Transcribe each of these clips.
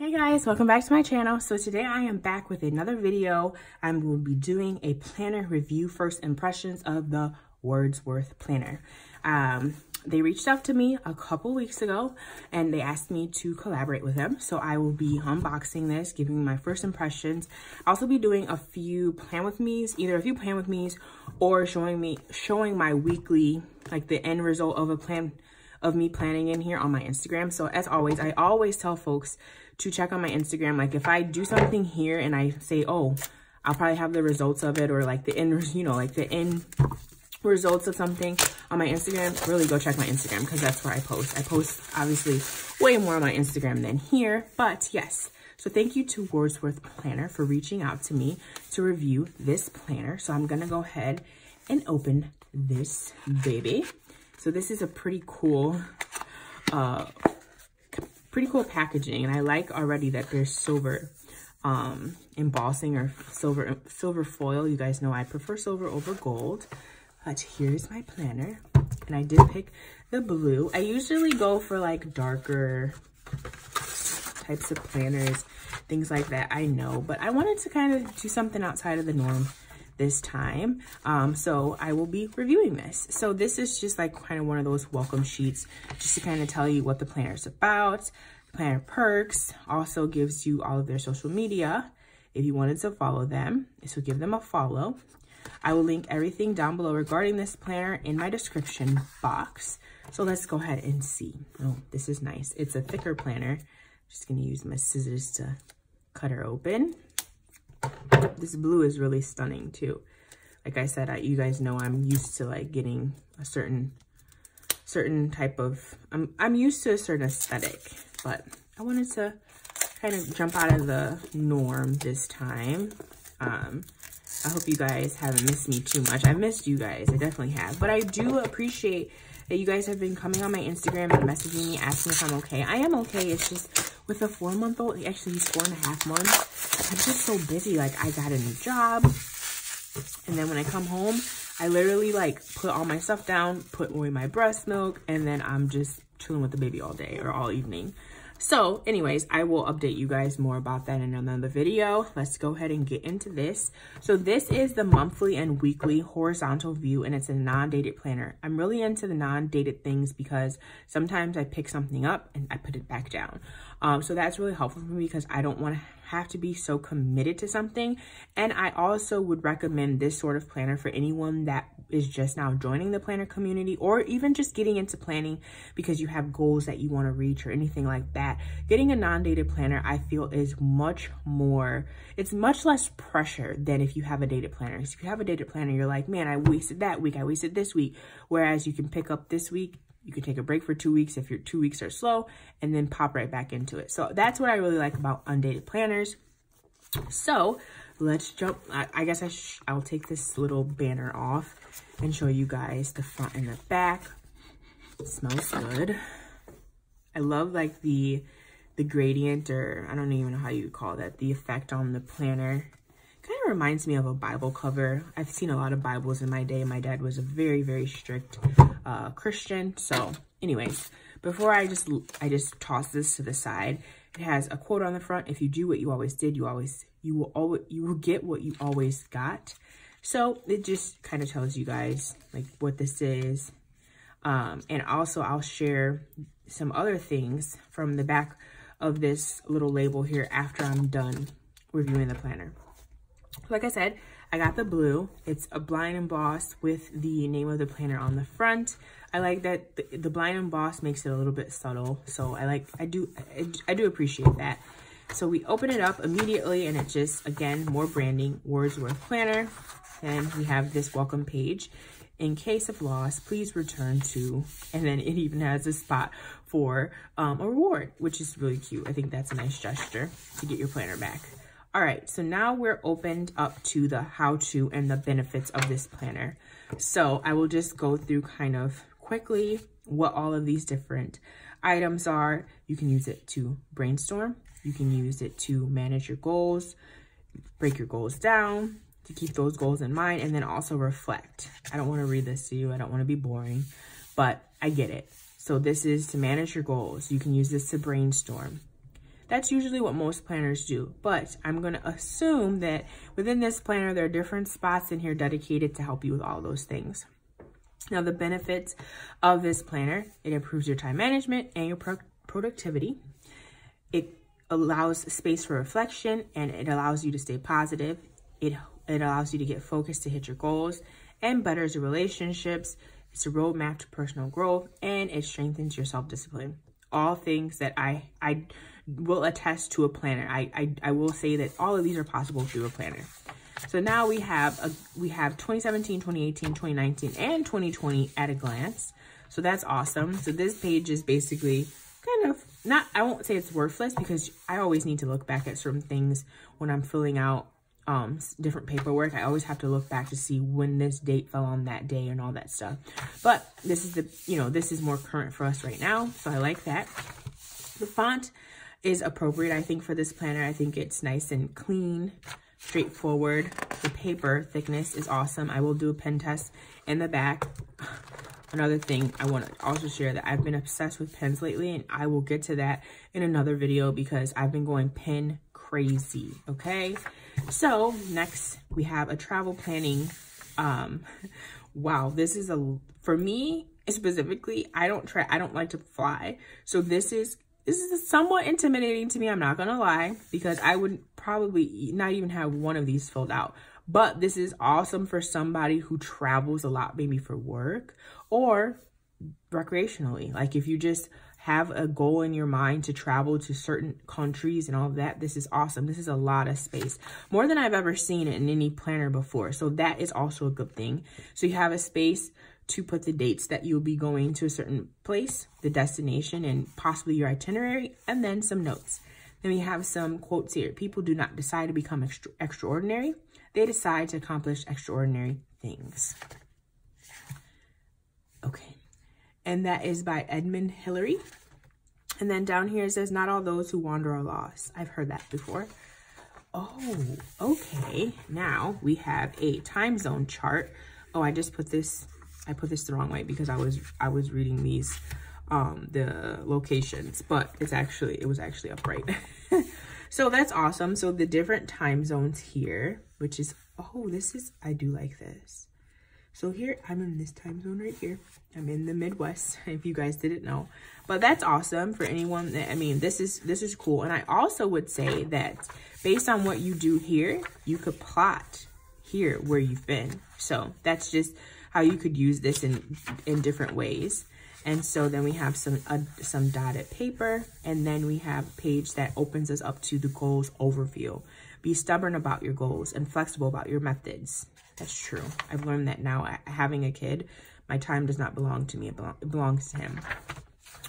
Hey guys, welcome back to my channel. So today I am back with another video. I will be doing a planner review, first impressions of the Wordsworth planner. They reached out to me a couple weeks ago and they asked me to collaborate with them. So I will be unboxing this, giving my first impressions. I'll also be doing a few plan with me's, either a few plan with me's or showing my weekly, like the end result of a plan of me planning in here on my Instagram. So as always, I always tell folks to check on my Instagram. Like if I do something here and I say, oh, I'll probably have the results of it or like the end, like the end results of something on my Instagram, really go check my Instagram because that's where I post. I post obviously way more on my Instagram than here, but yes. So thank you to Wordsworth Planner for reaching out to me to review this planner. So I'm gonna go ahead and open this baby. So this is a pretty cool packaging, and I like already that there's silver embossing or silver foil. You guys know I prefer silver over gold, but here's my planner, and I did pick the blue. I usually go for like darker types of planners, things like that, I know, but I wanted to kind of do something outside of the norm this time. So I will be reviewing this. So this is just like kind of one of those welcome sheets just to kind of tell you what the planner is about. Planner perks also gives you all of their social media if you wanted to follow them. So give them a follow. I will link everything down below regarding this planner in my description box. So let's go ahead and see. Oh, this is nice. It's a thicker planner. Just gonna use my scissors to cut her open. This blue is really stunning too. Like I said, you guys know I'm used to like getting a certain type of, I'm used to a certain aesthetic, but I wanted to kind of jump out of the norm this time. I hope you guys haven't missed me too much. I've missed you guys, I definitely have, but I do appreciate that you guys have been coming on my Instagram and messaging me, asking if I'm okay. I am okay. It's just with a 4-month-old, actually he's 4.5 months, I'm just so busy. Like I got a new job, and then when I come home, I literally like put all my stuff down, put away my breast milk, and then I'm just chilling with the baby all day or all evening. So anyways, I will update you guys more about that in another video. Let's go ahead and get into this. So this is the monthly and weekly horizontal view, and it's a non-dated planner. I'm really into the non-dated things because sometimes I pick something up and I put it back down. So that's really helpful for me because I don't want to have to be so committed to something. And I also would recommend this sort of planner for anyone that is just now joining the planner community or even just getting into planning because you have goals that you want to reach or anything like that. Getting a non-dated planner, I feel, is much more, it's much less pressure than if you have a dated planner. So if you have a dated planner, you're like, man, I wasted that week, I wasted this week. Whereas you can pick up this week, you can take a break for 2 weeks if your 2 weeks are slow, and then pop right back into it. So that's what I really like about undated planners. So let's jump. I guess I'll take this little banner off and show you guys the front and the back. It smells good. I love like the gradient, or I don't even know how you call that, the effect on the planner. Kind of reminds me of a Bible cover. I've seen a lot of Bibles in my day. My dad was a very, very strict Christian. So anyways, before I just toss this to the side, it has a quote on the front. If you do what you always did, you will get what you always got. So it just kind of tells you guys like what this is. And also I'll share some other things from the back of this little label here after I'm done reviewing the planner. Like I said, I got the blue. It's a blind embossed with the name of the planner on the front. I like that the blind emboss makes it a little bit subtle. So I do appreciate that. So we open it up immediately and it just, again, more branding, Wordsworth planner. And we have this welcome page. In case of loss, please return to, and then it even has a spot for a reward, which is really cute. I think that's a nice gesture to get your planner back. All right, so now we're opened up to the how-to and the benefits of this planner. So I will just go through kind of quickly what all of these different items are. You can use it to brainstorm. You can use it to manage your goals, break your goals down, to keep those goals in mind, and then also reflect. I don't want to read this to you. I don't want to be boring, but I get it. So this is to manage your goals. You can use this to brainstorm. That's usually what most planners do, but I'm going to assume that within this planner, there are different spots in here dedicated to help you with all those things. Now, the benefits of this planner, it improves your time management and your productivity. It allows space for reflection, and it allows you to stay positive. It allows you to get focused to hit your goals and betters your relationships. It's a roadmap to personal growth, and it strengthens your self-discipline. All things that I will attest to a planner. I will say that all of these are possible through a planner. So now we have 2017, 2018, 2019, and 2020 at a glance. So that's awesome. So this page is basically kind of not, I won't say it's worthless, because I always need to look back at certain things when I'm filling out different paperwork. I always have to look back to see when this date fell on that day and all that stuff. But this is this is more current for us right now. So I like that. The font is appropriate, I think, for this planner. I think it's nice and clean, straightforward. The paper thickness is awesome. I will do a pen test in the back. Another thing I want to also share, that I've been obsessed with pens lately, and I will get to that in another video because I've been going pen crazy, okay? So next we have a travel planning. Wow, this is for me specifically, I don't like to fly. So this is somewhat intimidating to me, I'm not gonna lie, because I would probably not even have one of these filled out. But this is awesome for somebody who travels a lot, maybe for work or recreationally. Like if you just have a goal in your mind to travel to certain countries and all of that, this is awesome. This is a lot of space, more than I've ever seen in any planner before. So that is also a good thing. So you have a space to put the dates that you'll be going to a certain place, the destination, and possibly your itinerary, and then some notes. Then we have some quotes here. People do not decide to become extraordinary. They decide to accomplish extraordinary things. Okay. And that is by Edmund Hillary. And then down here it says, not all those who wander are lost. I've heard that before. Oh, okay. Now we have a time zone chart. Oh, I put this the wrong way because I was reading these the locations, but it was actually upright. So that's awesome. So the different time zones here, which is, I do like this. So here, I'm in this time zone right here. I'm in the Midwest, if you guys didn't know. But that's awesome for anyone. I mean, this is cool. And I also would say that based on what you do here, you could plot here where you've been. So that's just how you could use this in different ways. And so then we have some dotted paper, and then we have a page that opens us up to the goals overview. Be stubborn about your goals and flexible about your methods. That's true. I've learned that now. Having a kid, my time does not belong to me. It belongs to him.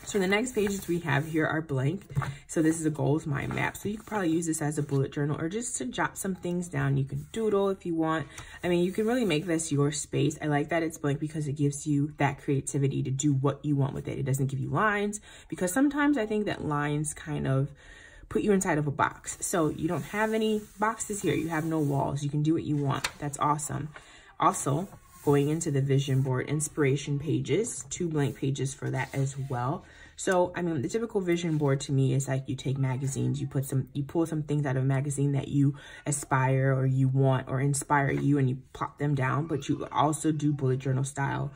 So the next pages we have here are blank. So this is a goals mind map. So you could probably use this as a bullet journal or just to jot some things down. You can doodle if you want. I mean, you can really make this your space. I like that it's blank because it gives you that creativity to do what you want with it. It doesn't give you lines, because sometimes I think that lines kind of put you inside of a box. So you don't have any boxes here. You have no walls. You can do what you want. That's awesome. Also, going into the vision board inspiration pages, 2 blank pages for that as well. So, I mean, the typical vision board to me is like you take magazines, you pull some things out of a magazine that you aspire or you want or inspire you, and you plop them down, but you also do bullet journal style.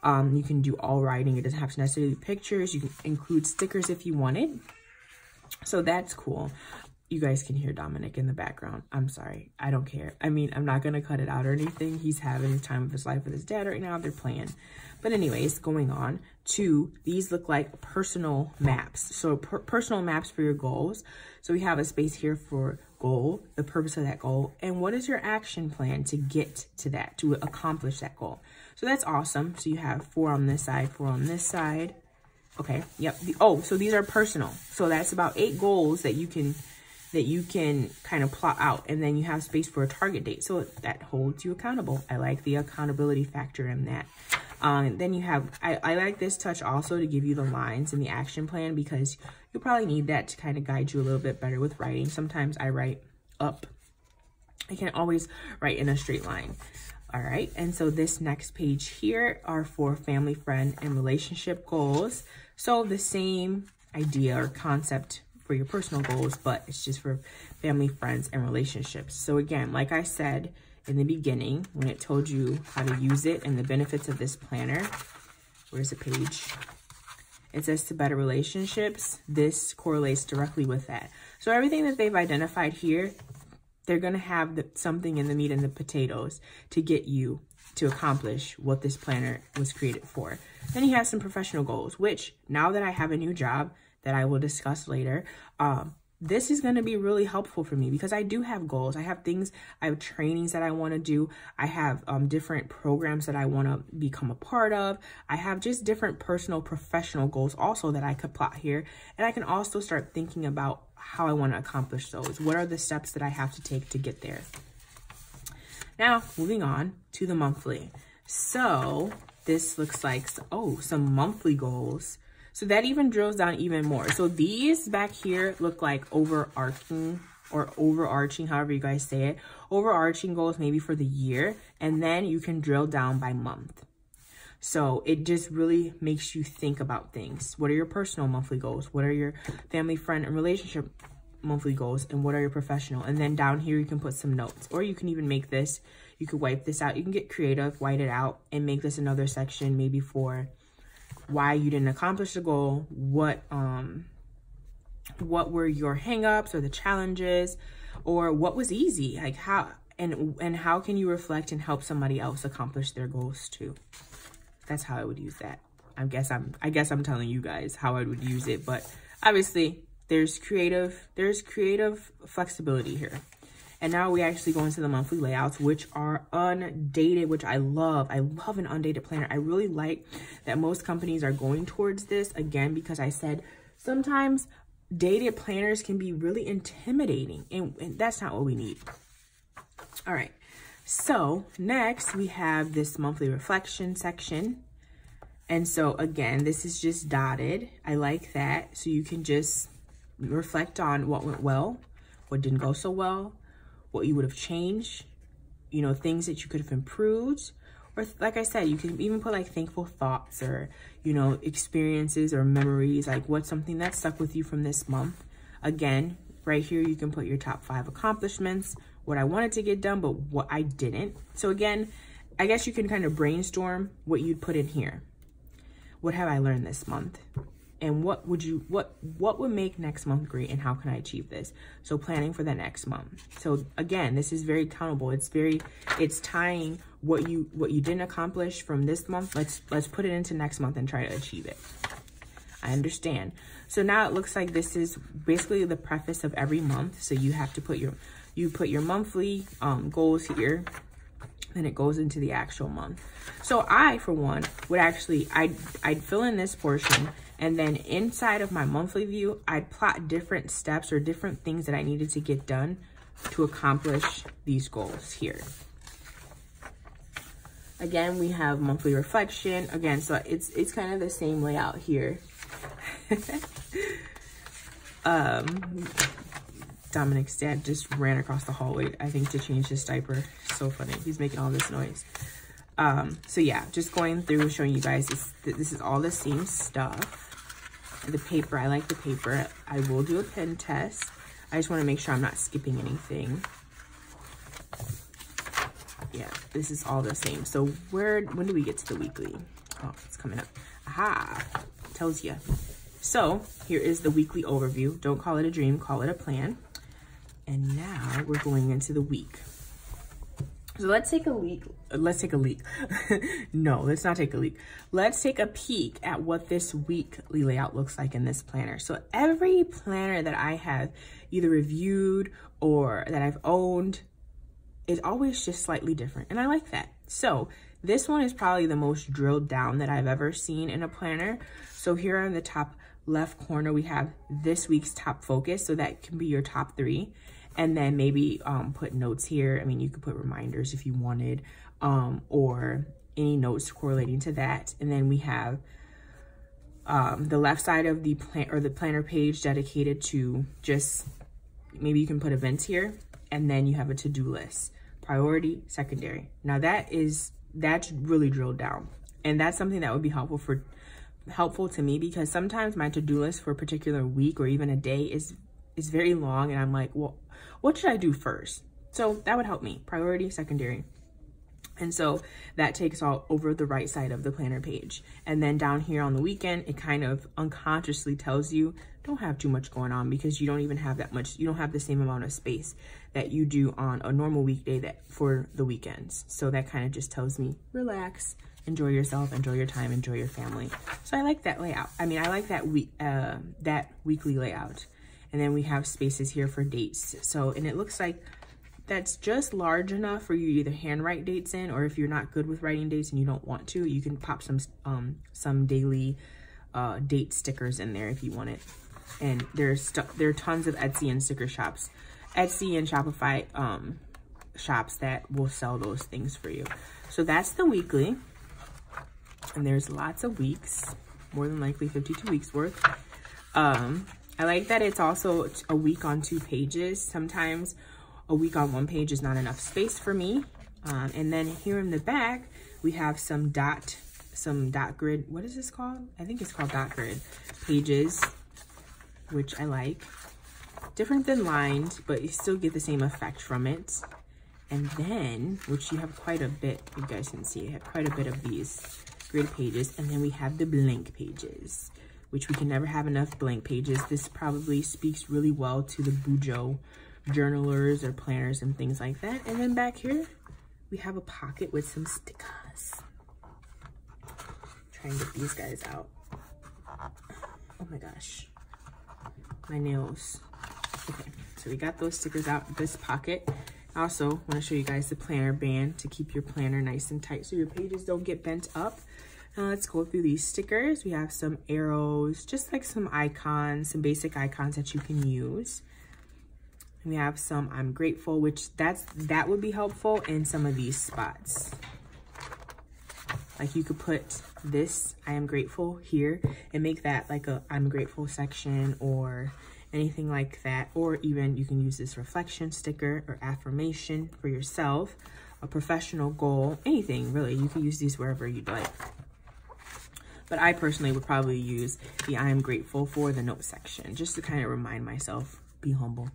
You can do all writing. It doesn't have to necessarily be pictures. You can include stickers if you wanted. So that's cool. You guys can hear Dominic in the background. I'm sorry. I don't care. I mean, I'm not going to cut it out or anything. He's having the time of his life with his dad right now. They're playing. But anyways, going on to, these look like personal maps. So personal maps for your goals. So we have a space here for goal, the purpose of that goal, and what is your action plan to get to that, to accomplish that goal. So that's awesome. So you have 4 on this side, 4 on this side. Okay. Yep. So these are personal. So that's about 8 goals that you can kind of plot out, and then you have space for a target date, so that holds you accountable. I like the accountability factor in that. Then you have, I like this touch also to give you the lines in the action plan, because you'll probably need that to kind of guide you a little bit better with writing. Sometimes I write up. I can't always write in a straight line. All right, and so this next page here are for family, friend, and relationship goals. So the same idea or concept for your personal goals, but it's just for family, friends, and relationships. So again, like I said in the beginning, when it told you how to use it and the benefits of this planner, where's the page? It says to better relationships. This correlates directly with that. So everything that they've identified here, they're going to have something in the meat and the potatoes to get you to accomplish what this planner was created for. Then you have some professional goals, which now that I have a new job that I will discuss later, this is going to be really helpful for me because I do have goals. I have things, I have trainings that I want to do. I have different programs that I want to become a part of. I have just different personal, professional goals also that I could plot here. And I can also start thinking about how I want to accomplish those. What are the steps that I have to take to get there? Now, moving on to the monthly. So this looks like, oh, some monthly goals. So that even drills down even more. So these back here look like overarching, however you guys say it. Overarching goals maybe for the year. And then you can drill down by month. So it just really makes you think about things. What are your personal monthly goals? What are your family, friend, and relationship monthly goals? And what are your professional? And then down here, you can put some notes. Or you can even make this, you could wipe this out. You can get creative, white it out, and make this another section maybe for why you didn't accomplish the goal, what were your hangups or the challenges, or what was easy, like how and how can you reflect and help somebody else accomplish their goals too. That's how I would use that. I guess I'm telling you guys how I would use it, but obviously there's creative flexibility here. And now we actually go into the monthly layouts, which are undated, which I love. I love an undated planner. I really like that most companies are going towards this, again, because I said sometimes dated planners can be really intimidating, and that's not what we need. All right, so next we have this monthly reflection section. And so again, this is just dotted. I like that. So you can just reflect on what went well, what didn't go so well, what you would have changed, you know, things that you could have improved. Or like I said, you can even put like thankful thoughts or, you know, experiences or memories, like what's something that stuck with you from this month. Again, right here, you can put your top 5 accomplishments, what I wanted to get done, but what I didn't. So again, I guess you can kind of brainstorm what you'd put in here. What have I learned this month? And what would make next month great, and how can I achieve this? So planning for the next month. So again, this is very accountable. It's tying what you didn't accomplish from this month. Let's put it into next month and try to achieve it. I understand. So now it looks like this is basically the preface of every month. So you have to put your monthly goals here. Then it goes into the actual month. So I, for one, would actually, I'd fill in this portion, and then inside of my monthly view, I'd plot different steps or different things that I needed to get done to accomplish these goals here. Again, we have monthly reflection. Again, so it's kind of the same layout here. Dominic's dad just ran across the hallway, I think, to change his diaper. So funny. He's making all this noise. So yeah, just going through, showing you guys this is all the same stuff. The paper, I like the paper. I will do a pen test. I just want to make sure I'm not skipping anything. Yeah, this is all the same. So when do we get to the weekly? Oh, it's coming up. Aha, tells you. So here is the weekly overview. Don't call it a dream, call it a plan. And now we're going into the week. So let's take a leak. No, let's not take a leak. Let's take a peek at what this weekly layout looks like in this planner. So every planner that I have either reviewed or that I've owned is always just slightly different. And I like that. So this one is probably the most drilled down that I've ever seen in a planner. So here in the top left corner, we have this week's top focus. So that can be your top 3. And then maybe put notes here. I mean, you could put reminders if you wanted, or any notes correlating to that. And then we have the left side of the planner page dedicated to just, maybe you can put events here. And then you have a to-do list, priority, secondary. Now that's really drilled down. And that's something that would be helpful helpful to me because sometimes my to-do list for a particular week or even a day is very long, and I'm like, well, what should I do first? So that would help me. Priority, secondary. And so that takes all over the right side of the planner page. And then down here on the weekend, it kind of unconsciously tells you, don't have too much going on, because you don't even have that much, you don't have the same amount of space that you do on a normal weekday that for the weekends. So that kind of just tells me, relax, enjoy yourself, enjoy your time, enjoy your family. So I like that layout. I mean, I like that weekly layout. And then we have spaces here for dates. So, and it looks like that's just large enough for you to either handwrite dates in, or if you're not good with writing dates and you don't want to, you can pop some daily date stickers in there if you want it. And there are tons of Etsy and sticker shops, Etsy and Shopify shops that will sell those things for you. So that's the weekly, and there's lots of weeks, more than likely 52 weeks worth. I like that it's also a week on 2 pages. Sometimes a week on 1 page is not enough space for me. And then here in the back, we have some dot grid. What is this called? I think it's called dot grid pages, which I like. Different than lined, but you still get the same effect from it. And then, which you have quite a bit, you guys can see, you have quite a bit of these grid pages. And then we have the blank pages, which we can never have enough blank pages. This probably speaks really well to the Bujo journalers or planners and things like that. And then back here, we have a pocket with some stickers. Try and get these guys out. Oh my gosh, my nails. Okay, so we got those stickers out, this pocket. I also want to show you guys the planner band to keep your planner nice and tight so your pages don't get bent up. Now let's go through these stickers. We have some arrows, just like some icons, some basic icons that you can use. We have some I'm grateful, which that would be helpful in some of these spots. Like you could put this I am grateful here and make that like a I'm grateful section or anything like that. Or even you can use this reflection sticker or affirmation for yourself, a professional goal, anything really. You can use these wherever you'd like. But I personally would probably use the I am grateful for the note section, just to kind of remind myself, be humble.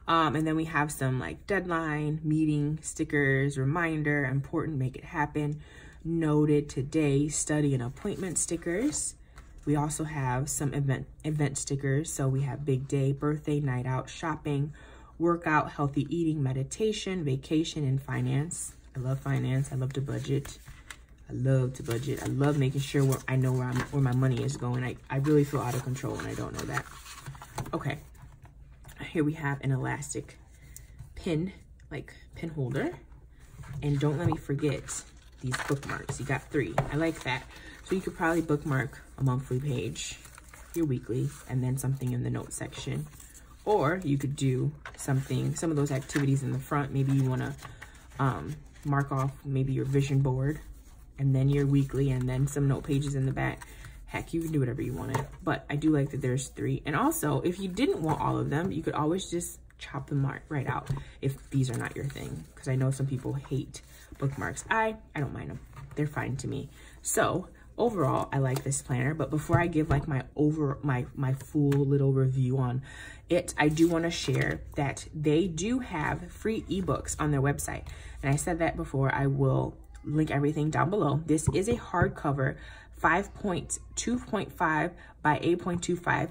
And then we have some like deadline, meeting stickers, reminder, important, make it happen, noted, today, study, and appointment stickers. We also have some event stickers. So we have big day, birthday, night out, shopping, workout, healthy eating, meditation, vacation, and finance. I love finance. I love to budget. I love to budget. I love making sure I know where my money is going. I really feel out of control when I don't know that. Okay. Here we have an elastic pin, like pin holder. And don't let me forget these bookmarks. You got 3. I like that. So you could probably bookmark a monthly page, your weekly, and then something in the note section. Or you could do something, some of those activities in the front. Maybe you want to mark off maybe your vision board, and then your weekly, and then some note pages in the back. Heck, you can do whatever you wanted, but I do like that there's 3. And also, if you didn't want all of them, you could always just chop them right out if these are not your thing, because I know some people hate bookmarks. I don't mind them. They're fine to me. So overall, I like this planner, but before I give like my full little review on it, I do want to share that they do have free ebooks on their website. And I said that before. I will link everything down below. This is a hardcover 2.5 by 8.25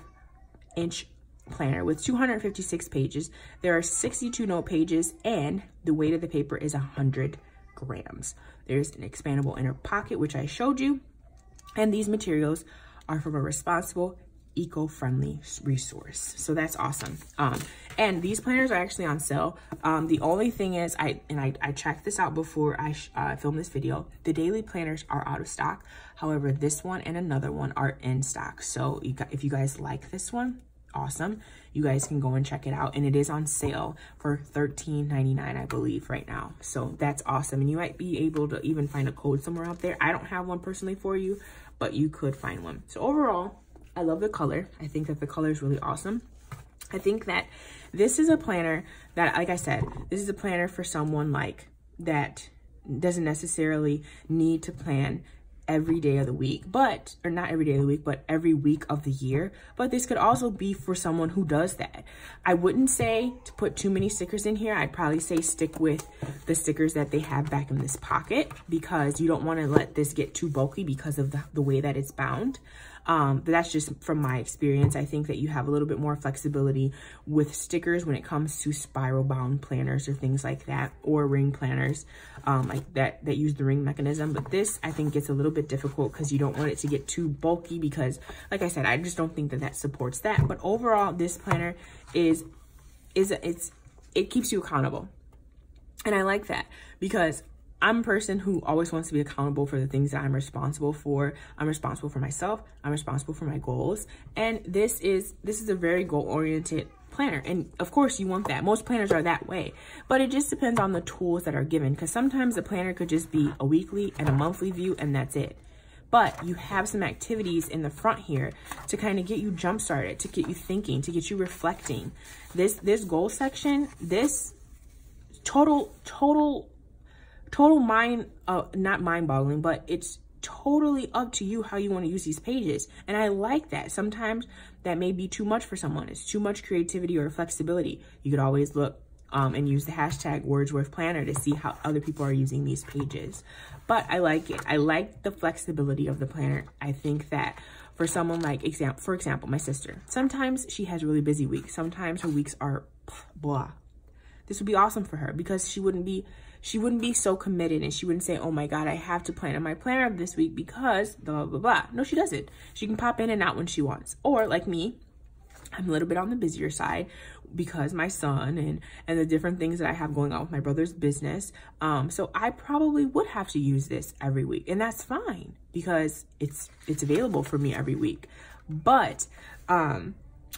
inch planner with 256 pages. There are 62 note pages, and the weight of the paper is 100 grams. There's an expandable inner pocket, which I showed you, and these materials are from a responsible, eco-friendly resource. So that's awesome. And these planners are actually on sale. The only thing is, I checked this out before I filmed this video. The daily planners are out of stock. However, this one and another one are in stock. So if you guys like this one, awesome. You guys can go and check it out. And it is on sale for $13.99, I believe, right now. So that's awesome. And you might be able to even find a code somewhere out there. I don't have one personally for you, but you could find one. So overall, I love the color. I think that the color is really awesome. I think that this is a planner that, like I said, this is a planner for someone like that doesn't necessarily need to plan every day of the week, or not every day of the week, but every week of the year. But this could also be for someone who does that. I wouldn't say to put too many stickers in here. I'd probably say stick with the stickers that they have back in this pocket, because you don't want to let this get too bulky because of the way that it's bound. But that's just from my experience. I think that you have a little bit more flexibility with stickers when it comes to spiral bound planners or things like that, or ring planners like that use the ring mechanism. But this, I think, gets a little bit difficult because you don't want it to get too bulky, because like I said, I just don't think that that supports that. But overall, this planner it keeps you accountable. And I like that, because I'm a person who always wants to be accountable for the things that I'm responsible for. I'm responsible for myself. I'm responsible for my goals. And this is a very goal-oriented planner. And of course you want that. Most planners are that way. But it just depends on the tools that are given, because sometimes the planner could just be a weekly and a monthly view, and that's it. But you have some activities in the front here to kind of get you jump started, to get you thinking, to get you reflecting. This goal section, this total mind, not mind-boggling, but it's totally up to you how you want to use these pages. And I like that. Sometimes that may be too much for someone. It's too much creativity or flexibility. You could always look and use the hashtag Wordsworth Planner to see how other people are using these pages. But I like it. I like the flexibility of the planner. I think that for someone like, for example, my sister, sometimes she has really busy weeks. Sometimes her weeks are blah. This would be awesome for her, because she wouldn't be so committed, and she wouldn't say, oh my God, I have to plan in my planner this week because blah, blah, blah. No, she doesn't. She can pop in and out when she wants. Or like me, I'm a little bit on the busier side because my son and the different things that I have going on with my brother's business. So I probably would have to use this every week, and that's fine because it's available for me every week. But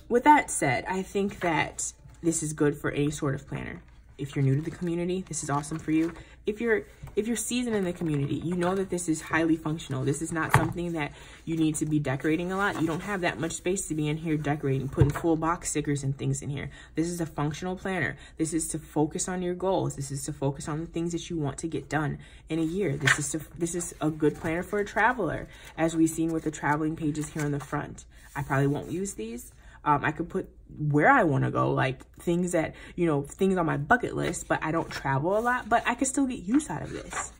with that said, I think that this is good for any sort of planner. If you're new to the community, this is awesome for you. If you're seasoned in the community, you know that this is highly functional. This is not something that you need to be decorating a lot. You don't have that much space to be in here decorating, putting full box stickers and things in here. This is a functional planner. This is to focus on your goals. This is to focus on the things that you want to get done in a year. This is a good planner for a traveler, as we've seen with the traveling pages here on the front. I probably won't use these. I could put where I want to go, like things that, things on my bucket list, but I don't travel a lot, but I could still get use out of this.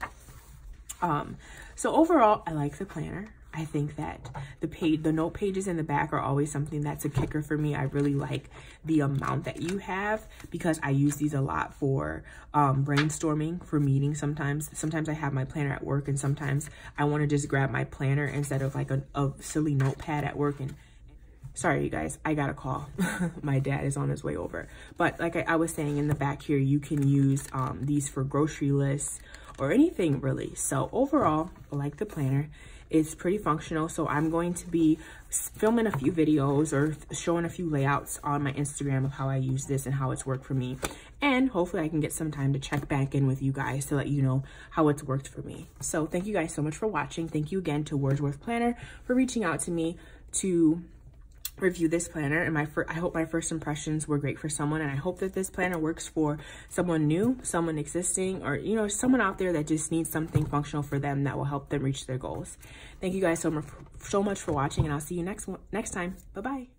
So overall, I like the planner. I think that the note pages in the back are always something that's a kicker for me. I really like the amount that you have, because I use these a lot for brainstorming, for meetings sometimes. Sometimes I have my planner at work, and sometimes I want to just grab my planner instead of like a silly notepad at work. And sorry, you guys, I got a call. My dad is on his way over. But like I was saying, in the back here, you can use these for grocery lists or anything really. So overall, I like the planner. It's pretty functional. So I'm going to be filming a few videos or showing a few layouts on my Instagram of how I use this and how it's worked for me. And hopefully I can get some time to check back in with you guys to let you know how it's worked for me. So thank you guys so much for watching. Thank you again to Wordsworth Planner for reaching out to me to review this planner. And I hope my first impressions were great for someone, and I hope that this planner works for someone new, someone existing, or someone out there that just needs something functional for them that will help them reach their goals. Thank you guys so much for watching, and I'll see you next time. Bye bye.